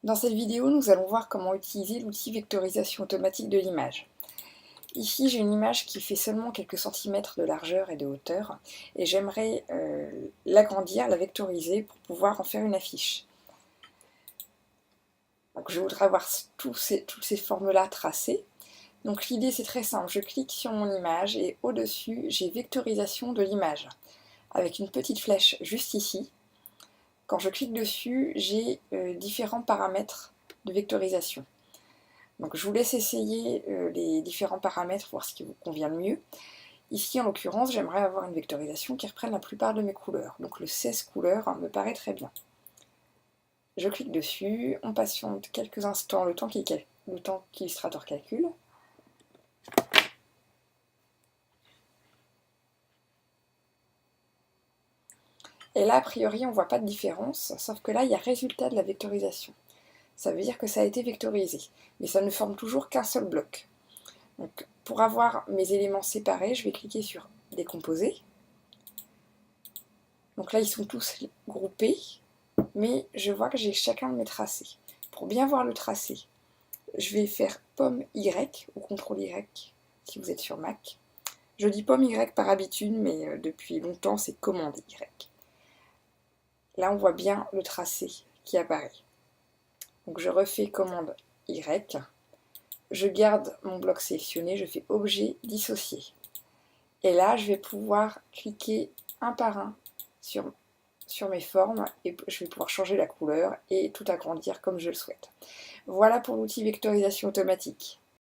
Dans cette vidéo, nous allons voir comment utiliser l'outil vectorisation automatique de l'image. Ici, j'ai une image qui fait seulement quelques centimètres de largeur et de hauteur, et j'aimerais l'agrandir, la vectoriser pour pouvoir en faire une affiche. Donc, je voudrais avoir toutes ces formes-là tracées. Donc l'idée c'est très simple, je clique sur mon image et au-dessus j'ai vectorisation de l'image, avec une petite flèche juste ici. Quand je clique dessus, j'ai différents paramètres de vectorisation. Donc je vous laisse essayer les différents paramètres, voir ce qui vous convient le mieux. Ici en l'occurrence, j'aimerais avoir une vectorisation qui reprenne la plupart de mes couleurs. Donc le 16 couleurs me paraît très bien. Je clique dessus, on patiente quelques instants, le temps qu'Illustrator calcule. Et là, a priori, on ne voit pas de différence, sauf que là, il y a résultat de la vectorisation. Ça veut dire que ça a été vectorisé, mais ça ne forme toujours qu'un seul bloc. Donc, pour avoir mes éléments séparés, je vais cliquer sur Décomposer. Donc là, ils sont tous groupés, mais je vois que j'ai chacun de mes tracés. Pour bien voir le tracé, je vais faire pomme Y ou CTRL Y si vous êtes sur Mac. Je dis pomme Y par habitude, mais depuis longtemps, c'est commande Y. Là, on voit bien le tracé qui apparaît. Donc je refais commande Y, je garde mon bloc sélectionné, je fais objet dissocié. Et là, je vais pouvoir cliquer un par un sur mes formes et je vais pouvoir changer la couleur et tout agrandir comme je le souhaite. Voilà pour l'outil vectorisation automatique.